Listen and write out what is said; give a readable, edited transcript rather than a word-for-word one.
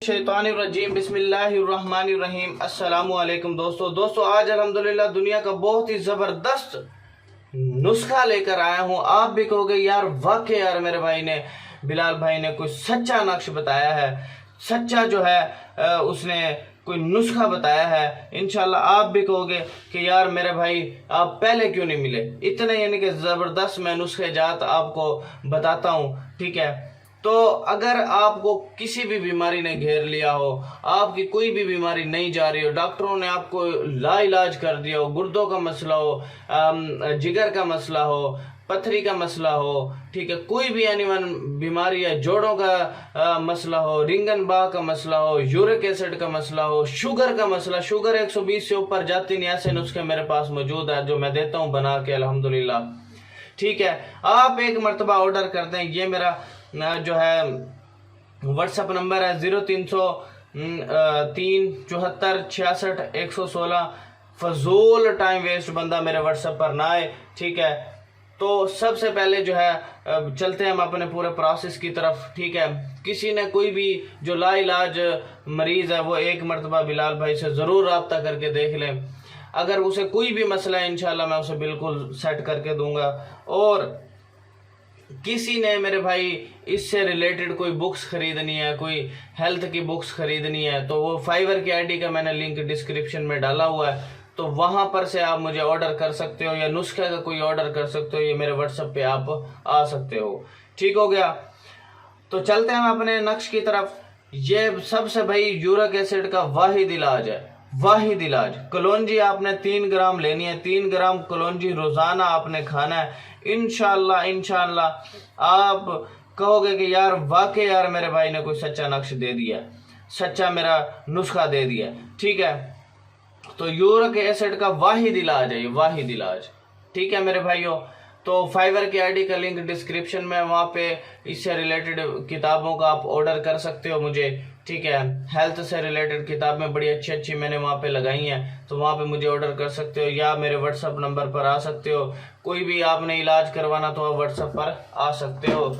शैतानिर्रजीम बिस्मिल्लाहिर्रहमानिर्रहीम। अस्सलामुअलैकुम दोस्तों आज अल्हम्दुलिल्लाह दुनिया का बहुत ही ज़बरदस्त नुस्खा लेकर आया हूँ। आप भी कहोगे यार वाकई यार मेरे भाई ने बिलाल भाई ने कोई सच्चा नक्श बताया है, सच्चा जो है उसने कोई नुस्खा बताया है। इंशाल्लाह आप भी कहोगे कि यार मेरे भाई आप पहले क्यों नहीं मिले। इतने यानी कि ज़बरदस्त मैं नुस्खे जात आपको बताता हूँ, ठीक है। तो अगर आपको किसी भी बीमारी ने घेर लिया हो, आपकी कोई भी बीमारी नहीं जा रही हो, डॉक्टरों ने आपको लाइलाज कर दिया हो, गुर्दों का मसला हो, जिगर का मसला हो, पथरी का मसला हो, ठीक है, कोई भी एनिमल बीमारी है, जोड़ों का मसला हो, रिंगन बाग का मसला हो, यूरिक एसिड का मसला हो, शुगर का मसला, शुगर 120 से ऊपर जाती नहीं, ऐसे नुस्खे मेरे पास मौजूद है जो मैं देता हूँ बना के अल्हम्दुलिल्लाह, ठीक है। आप एक मरतबा ऑर्डर कर दें। ये मेरा जो है व्हाट्सएप नंबर है 03037466 फजूल टाइम वेस्ट बंदा मेरे व्हाट्सएप पर ना आए, ठीक है। तो सबसे पहले जो है चलते हैं हम अपने पूरे प्रोसेस की तरफ, ठीक है। किसी ने कोई भी जो लाइलाज मरीज है वो एक मरतबा बिलाल भाई से ज़रूर रब्ता करके देख लें। अगर उसे कोई भी मसला है इंशाल्लाह मैं उसे बिल्कुल सेट करके दूंगा। और किसी ने मेरे भाई इससे रिलेटेड कोई बुक्स खरीदनी है, कोई हेल्थ की बुक्स खरीदनी है, तो वो फाइवर की आईडी का मैंने लिंक डिस्क्रिप्शन में डाला हुआ है, तो वहां पर से आप मुझे ऑर्डर कर सकते हो, या नुस्खे का कोई ऑर्डर कर सकते हो, ये मेरे व्हाट्सएप पे आप आ सकते हो, ठीक हो गया। तो चलते हैं हम अपने नक्श की तरफ। ये सबसे भाई यूरिक एसिड का वाहिद इलाज है, वाहिद इलाज। कलौंजी आपने 3 ग्राम लेनी है, 3 ग्राम कलौंजी रोजाना आपने खाना है। इंशाल्लाह आप कहोगे कि यार वाकई यार मेरे भाई ने कोई सच्चा नक्श दे दिया, सच्चा मेरा नुस्खा दे दिया, ठीक है। तो यूरिक एसिड का वाहिद इलाज है ये, वाहिद इलाज, ठीक है मेरे भाइयों। तो फाइवर की आईडी का लिंक डिस्क्रिप्शन में, वहाँ पे इससे रिलेटेड किताबों का आप ऑर्डर कर सकते हो मुझे, ठीक है। हेल्थ से रिलेटेड किताबें बड़ी अच्छी अच्छी मैंने वहाँ पे लगाई हैं, तो वहाँ पे मुझे ऑर्डर कर सकते हो, या मेरे व्हाट्सएप नंबर पर आ सकते हो। कोई भी आपने इलाज करवाना तो आप व्हाट्सएप पर आ सकते हो।